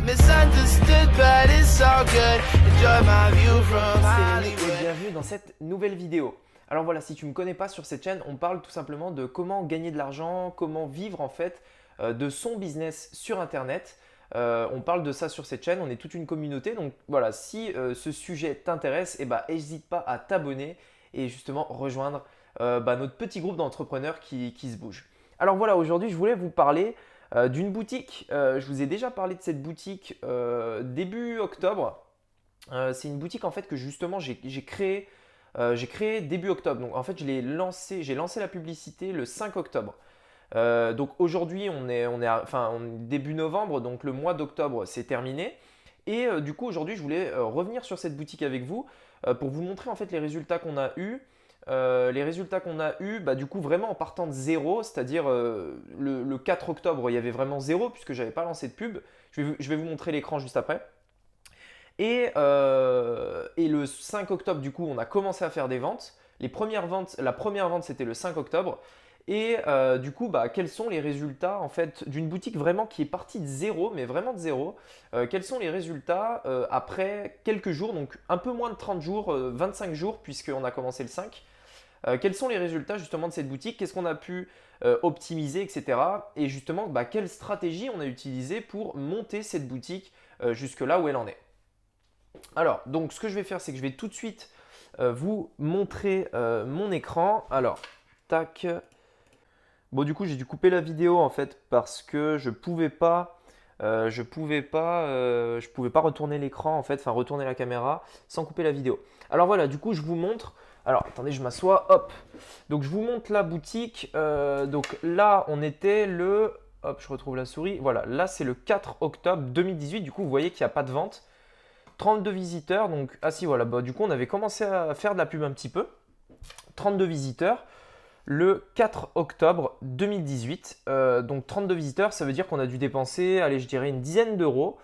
misunderstood, but it's all good. Enjoy my view from C'est Rémi et Hollywood. bienvenue dans cette nouvelle vidéo. Alors voilà, si tu ne me connais pas sur cette chaîne, on parle tout simplement de comment gagner de l'argent, comment vivre en fait de son business sur internet. On parle de ça sur cette chaîne, on est toute une communauté. Donc voilà, si ce sujet t'intéresse, n'hésite pas à t'abonner et justement rejoindre notre petit groupe d'entrepreneurs qui se bouge. Alors voilà, aujourd'hui je voulais vous parler d'une boutique. Je vous ai déjà parlé de cette boutique début octobre. C'est une boutique en fait que justement j'ai créé début octobre. Donc en fait j'ai lancé la publicité le 5 octobre. Donc aujourd'hui on est début novembre, donc le mois d'octobre c'est terminé. Et du coup aujourd'hui je voulais revenir sur cette boutique avec vous pour vous montrer en fait les résultats qu'on a eus. Du coup vraiment en partant de zéro, c'est-à-dire le 4 octobre il y avait vraiment zéro puisque j'avais pas lancé de pub. Je vais vous montrer l'écran juste après. Et le 5 octobre, du coup, on a commencé à faire des ventes. La première vente, c'était le 5 octobre. Et du coup, quels sont les résultats en fait d'une boutique vraiment qui est partie de zéro, mais vraiment de zéro. Quels sont les résultats après quelques jours, donc un peu moins de 30 jours, 25 jours, puisqu'on a commencé le 5. Quels sont les résultats justement de cette boutique? Qu'est-ce qu'on a pu optimiser, etc. Et justement, quelle stratégie on a utilisée pour monter cette boutique jusque là où elle en est. Alors, donc ce que je vais faire, c'est que je vais tout de suite vous montrer mon écran. Alors, tac. Bon, du coup, j'ai dû couper la vidéo en fait parce que je pouvais pas retourner l'écran en fait, enfin retourner la caméra sans couper la vidéo. Alors voilà, du coup, je vous montre. Alors, attendez, je m'assois. Hop. Donc, je vous montre la boutique. Donc là, on était le. Hop, je retrouve la souris. Voilà, là, c'est le 4 octobre 2018. Du coup, vous voyez qu'il n'y a pas de vente. 32 visiteurs, donc voilà, du coup on avait commencé à faire de la pub un petit peu. 32 visiteurs le 4 octobre 2018. Donc 32 visiteurs, ça veut dire qu'on a dû dépenser, allez, je dirais une dizaine d'euros.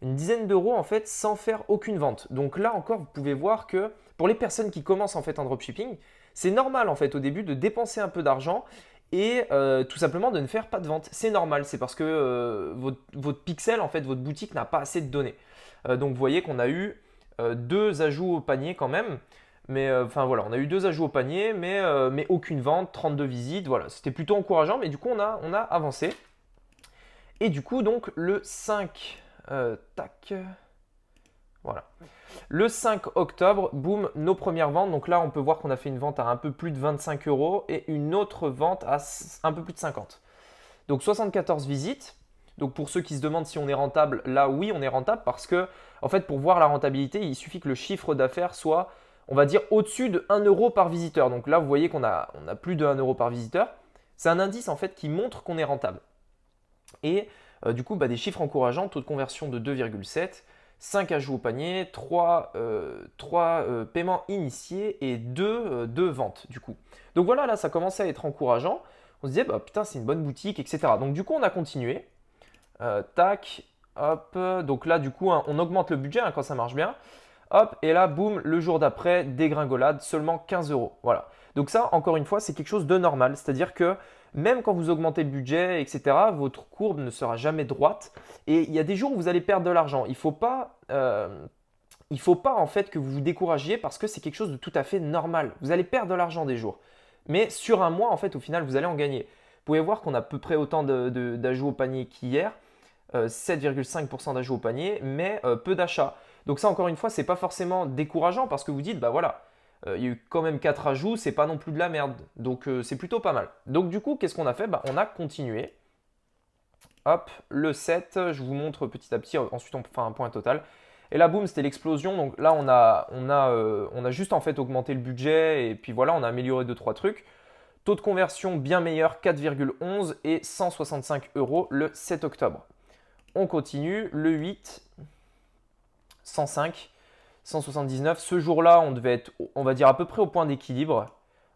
Une dizaine d'euros en fait sans faire aucune vente. Donc là encore, vous pouvez voir que pour les personnes qui commencent en fait en dropshipping, c'est normal en fait au début de dépenser un peu d'argent et tout simplement de ne faire pas de vente. C'est normal, c'est parce que votre pixel, en fait, votre boutique n'a pas assez de données. Donc vous voyez qu'on a eu deux ajouts au panier quand même. Mais voilà, on a eu deux ajouts au panier, mais aucune vente, 32 visites. Voilà, c'était plutôt encourageant, mais du coup on a avancé. Et du coup donc le 5, voilà. Le 5 octobre, boum, nos premières ventes. Donc là, on peut voir qu'on a fait une vente à un peu plus de 25 euros et une autre vente à un peu plus de 50. Donc 74 visites. Donc pour ceux qui se demandent si on est rentable, là oui, on est rentable parce que en fait, pour voir la rentabilité, il suffit que le chiffre d'affaires soit, on va dire, au-dessus de 1 euro par visiteur. Donc là, vous voyez qu'on a plus de 1 euro par visiteur. C'est un indice en fait qui montre qu'on est rentable. Et du coup, des chiffres encourageants, taux de conversion de 2,7, 5 ajouts au panier, 3 paiements initiés et 2 ventes du coup. Donc voilà, là ça commençait à être encourageant. On se disait, putain, c'est une bonne boutique, etc. Donc du coup, on a continué. Tac, hop. Donc là, du coup, on augmente le budget quand ça marche bien. Hop, et là, boum, le jour d'après, dégringolade, seulement 15 euros. Voilà. Donc ça, encore une fois, c'est quelque chose de normal. C'est-à-dire que même quand vous augmentez le budget, etc., votre courbe ne sera jamais droite. Et il y a des jours où vous allez perdre de l'argent. Il ne faut pas en fait que vous vous découragiez parce que c'est quelque chose de tout à fait normal. Vous allez perdre de l'argent des jours. Mais sur un mois, en fait, au final, vous allez en gagner. Vous pouvez voir qu'on a à peu près autant d'ajouts au panier qu'hier. 7,5% d'ajouts au panier, mais peu d'achats. Donc ça, encore une fois, c'est pas forcément décourageant parce que vous dites, voilà, il y a eu quand même 4 ajouts, c'est pas non plus de la merde. Donc c'est plutôt pas mal. Donc du coup, qu'est-ce qu'on a fait? On a continué. Hop, le 7, je vous montre petit à petit, ensuite on fait un point total. Et là, boum, c'était l'explosion. Donc là, on a juste en fait augmenté le budget et puis voilà, on a amélioré 2-3 trucs. Taux de conversion bien meilleur, 4,11 et 165 euros le 7 octobre. On continue, le 8, 105, 179. Ce jour-là, on devait être, on va dire, à peu près au point d'équilibre.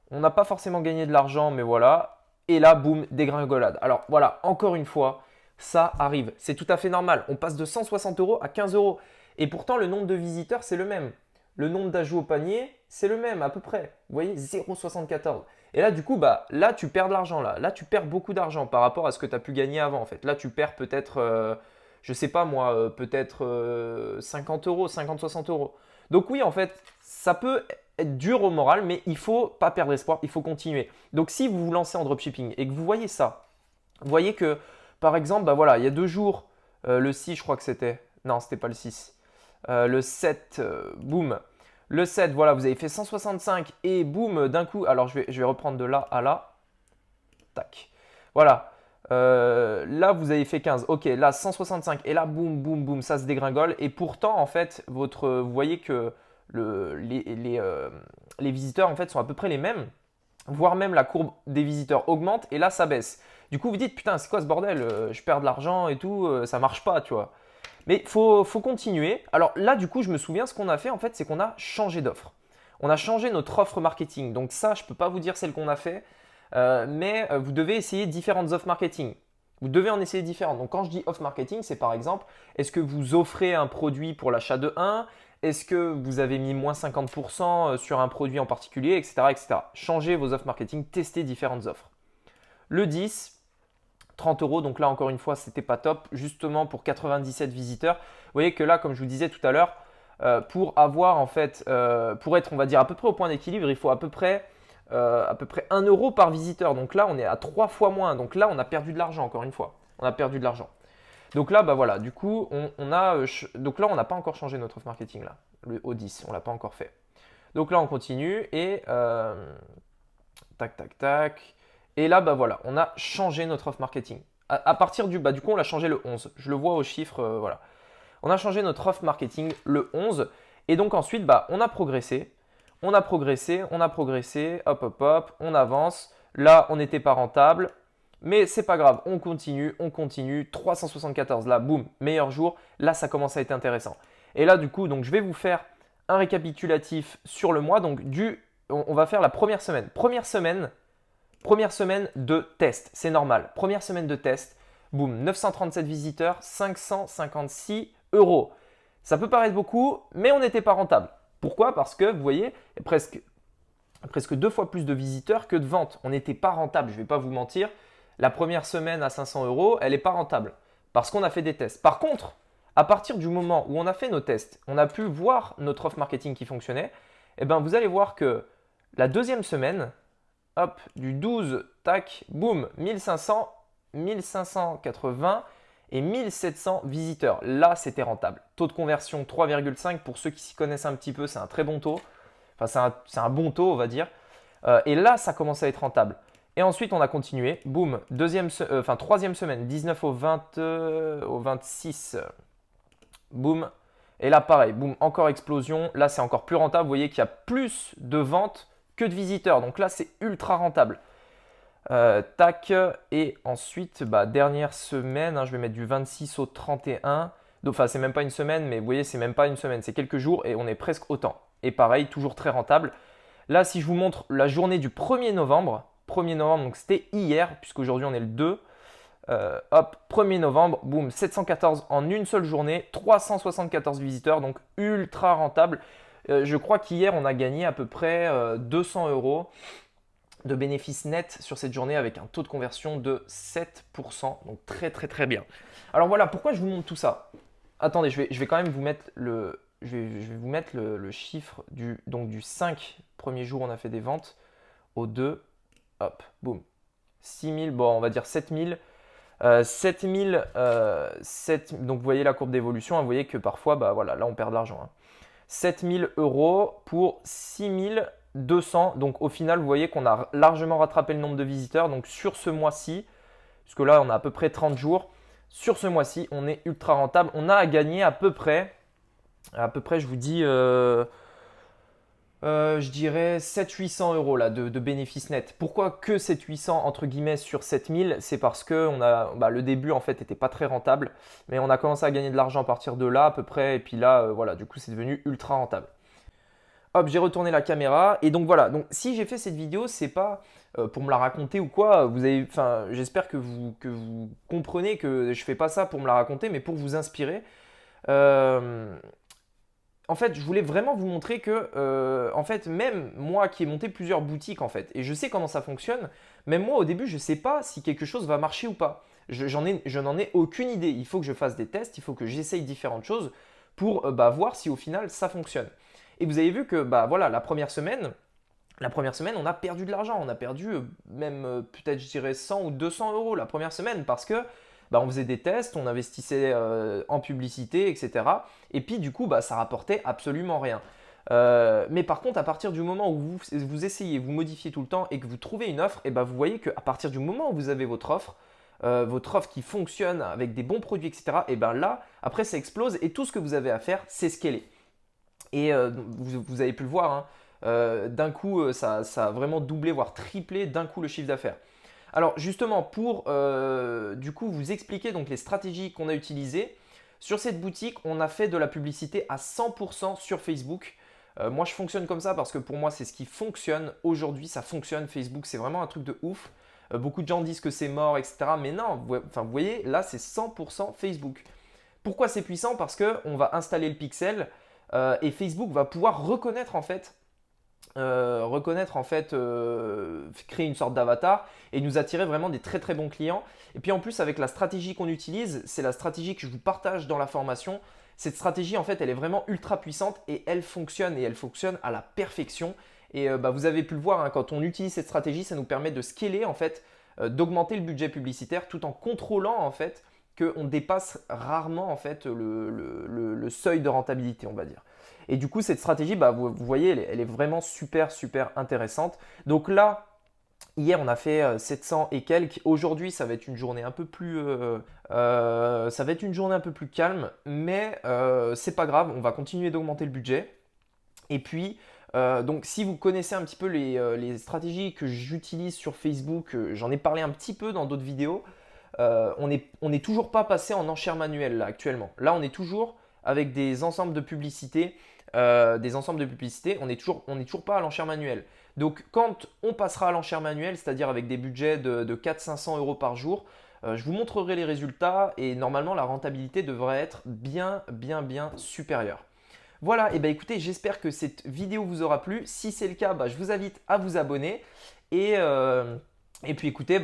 On n'a pas forcément gagné de l'argent, mais voilà. Et là, boum, dégringolade. Alors voilà, encore une fois, ça arrive. C'est tout à fait normal. On passe de 160 euros à 15 euros. Et pourtant, le nombre de visiteurs, c'est le même. Le nombre d'ajouts au panier, c'est le même à peu près. Vous voyez, 0,74. Et là, du coup, là, tu perds de l'argent. Là, tu perds beaucoup d'argent par rapport à ce que tu as pu gagner avant. En fait. Là, tu perds peut-être, je sais pas moi, peut-être 50 euros, 50-60 euros. Donc oui, en fait, ça peut être dur au moral, mais il faut pas perdre espoir, il faut continuer. Donc si vous vous lancez en dropshipping et que vous voyez ça, vous voyez que par exemple, bah voilà, il y a 2 jours, le 6 je crois que c'était, non c'était pas le 6, le 7, boum, le 7, voilà, vous avez fait 165 et boum, d'un coup, alors je vais reprendre de là à là, tac, voilà. Là, vous avez fait 15. Ok, là, 165. Et là, boum, boum, boum, ça se dégringole. Et pourtant, en fait, vous voyez que les visiteurs, en fait, sont à peu près les mêmes. Voire même la courbe des visiteurs augmente et là, ça baisse. Du coup, vous dites, putain, c'est quoi ce bordel? Je perds de l'argent et tout, ça marche pas, tu vois. Mais faut continuer. Alors là, du coup, je me souviens, ce qu'on a fait, en fait, c'est qu'on a changé d'offre. On a changé notre offre marketing. Donc ça, je ne peux pas vous dire celle qu'on a fait. Mais vous devez essayer différentes offres marketing. Vous devez en essayer différentes. Donc quand je dis offre marketing, c'est par exemple, est-ce que vous offrez un produit pour l'achat de 1? Est-ce que vous avez mis moins 50% sur un produit en particulier, etc., etc. Changez vos offres marketing, testez différentes offres. Le 10, 30 euros. Donc là, encore une fois, c'était pas top, justement pour 97 visiteurs. Vous voyez que là, comme je vous disais tout à l'heure, pour avoir en fait, pour être, on va dire, à peu près au point d'équilibre, il faut à peu près 1 euro par visiteur. Donc là, on est à 3 fois moins. Donc là, on a perdu de l'argent, encore une fois. On a perdu de l'argent. Donc là, bah voilà, du coup, donc là, on n'a pas encore changé notre offre marketing, là, au 10. On ne l'a pas encore fait. Donc là, on continue et tac, tac, tac. Et là, bah voilà, on a changé notre offre marketing. À partir du coup, on l'a changé le 11. Je le vois au chiffre, voilà. On a changé notre offre marketing le 11. Et donc ensuite, bah, on a progressé. On a progressé, on a progressé, hop, hop, hop, on avance. Là, on n'était pas rentable, mais c'est pas grave, on continue, 374, là, boum, meilleur jour. Là, ça commence à être intéressant. Et là, du coup, donc, je vais vous faire un récapitulatif sur le mois. Donc, on va faire la première semaine. Première semaine de test, c'est normal. Première semaine de test, boum, 937 visiteurs, 556 euros. Ça peut paraître beaucoup, mais on n'était pas rentable. Pourquoi? Parce que vous voyez, presque 2 fois plus de visiteurs que de ventes. On n'était pas rentable, je ne vais pas vous mentir. La première semaine à 500 euros, elle n'est pas rentable parce qu'on a fait des tests. Par contre, à partir du moment où on a fait nos tests, on a pu voir notre offre marketing qui fonctionnait, eh ben, vous allez voir que la deuxième semaine, hop, du 12, tac, boum, 1500, 1580 et 1700 visiteurs. Là, c'était rentable. Taux de conversion 3,5. Pour ceux qui s'y connaissent un petit peu, c'est un très bon taux. Enfin, c'est un bon taux, on va dire. Et là, ça commence à être rentable. Et ensuite, on a continué. Boum, troisième semaine, 19 au 26. Boum. Et là, pareil, boum, encore explosion. Là, c'est encore plus rentable. Vous voyez qu'il y a plus de ventes que de visiteurs. Donc là, c'est ultra rentable. Tac, et ensuite, bah, dernière semaine, je vais mettre du 26 au 31. Enfin, c'est même pas une semaine, mais vous voyez, c'est même pas une semaine, c'est quelques jours et on est presque autant. Et pareil, toujours très rentable. Là, si je vous montre la journée du 1er novembre, donc c'était hier, puisqu'aujourd'hui on est le 2. Hop, 1er novembre, boum, 714 en une seule journée, 374 visiteurs, donc ultra rentable. Je crois qu'hier, on a gagné à peu près 200 euros de bénéfices nets sur cette journée avec un taux de conversion de 7%. Donc très très très bien. Alors voilà, pourquoi je vous montre tout ça? Attendez, je vais quand même vous mettre je vais vous mettre le chiffre du 5 premier jour on a fait des ventes au 2, hop, boum, 6000, bon on va dire 7000. 7000, donc vous voyez la courbe d'évolution, vous voyez que parfois, bah voilà, là on perd de l'argent. 7000 euros pour 6200. Donc au final, vous voyez qu'on a largement rattrapé le nombre de visiteurs. Donc sur ce mois-ci, puisque là on a à peu près 30 jours, sur ce mois-ci, on est ultra rentable. On a à gagner à peu près, je vous dis, je dirais 700-800 euros là, de bénéfices nets. Pourquoi que 700-800 entre guillemets sur 7000? C'est parce que le début en fait n'était pas très rentable, mais on a commencé à gagner de l'argent à partir de là à peu près, et puis là voilà, du coup c'est devenu ultra rentable. Hop, j'ai retourné la caméra et donc voilà. Donc si j'ai fait cette vidéo, c'est pas pour me la raconter ou quoi. J'espère que vous comprenez que je fais pas ça pour me la raconter, mais pour vous inspirer. En fait, je voulais vraiment vous montrer que, en fait, même moi qui ai monté plusieurs boutiques, en fait, et je sais comment ça fonctionne, même moi au début, je ne sais pas si quelque chose va marcher ou pas. je n'en ai aucune idée. Il faut que je fasse des tests, il faut que j'essaye différentes choses pour voir si au final ça fonctionne. Et vous avez vu que voilà, la première semaine, on a perdu de l'argent. On a perdu même peut-être je dirais 100 ou 200 euros la première semaine parce que on faisait des tests, on investissait en publicité, etc. Et puis du coup, ça rapportait absolument rien. Mais par contre, à partir du moment où vous essayez, vous modifiez tout le temps et que vous trouvez une offre, et vous voyez qu'à partir du moment où vous avez votre offre qui fonctionne avec des bons produits, etc., et là, après, ça explose et tout ce que vous avez à faire, c'est scaler. Et vous avez pu le voir, hein, d'un coup, ça a vraiment doublé, voire triplé d'un coup le chiffre d'affaires. Alors justement, pour du coup vous expliquer donc les stratégies qu'on a utilisées, sur cette boutique, on a fait de la publicité à 100% sur Facebook. Moi, je fonctionne comme ça parce que pour moi, c'est ce qui fonctionne. Aujourd'hui, ça fonctionne. Facebook, c'est vraiment un truc de ouf. Beaucoup de gens disent que c'est mort, etc. Mais non, vous voyez, là, c'est 100% Facebook. Pourquoi c'est puissant? Parce qu'on va installer le pixel et Facebook va pouvoir reconnaître en fait, créer une sorte d'avatar et nous attirer vraiment des très très bons clients. Et puis en plus, avec la stratégie qu'on utilise, c'est la stratégie que je vous partage dans la formation. Cette stratégie, en fait, elle est vraiment ultra puissante et elle fonctionne à la perfection. Et vous avez pu le voir, hein, quand on utilise cette stratégie, ça nous permet de scaler, en fait, d'augmenter le budget publicitaire tout en contrôlant en fait qu'on dépasse rarement en fait le seuil de rentabilité, on va dire. Et du coup, cette stratégie, vous voyez, elle est vraiment super intéressante. Donc là, hier, on a fait 700 et quelques. Aujourd'hui, ça va être une journée un peu plus, calme, mais c'est pas grave. On va continuer d'augmenter le budget. Et puis, donc, si vous connaissez un petit peu les stratégies que j'utilise sur Facebook, j'en ai parlé un petit peu dans d'autres vidéos. On n'est toujours pas passé en enchères manuelles là actuellement. Là, on est toujours avec des ensembles de publicités. On n'est toujours pas à l'enchère manuelle. Donc quand on passera à l'enchère manuelle, c'est-à-dire avec des budgets de 400-500 euros par jour, je vous montrerai les résultats et normalement la rentabilité devrait être bien supérieure. Voilà, et écoutez, j'espère que cette vidéo vous aura plu. Si c'est le cas, je vous invite à vous abonner et puis écoutez,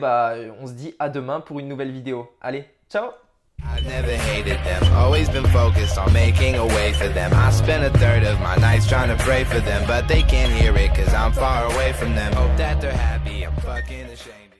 on se dit à demain pour une nouvelle vidéo. Allez, ciao! I've never hated them, always been focused on making a way for them. I spend a third of my nights trying to pray for them, but they can't hear it cause I'm far away from them. Hope that they're happy, I'm fucking ashamed.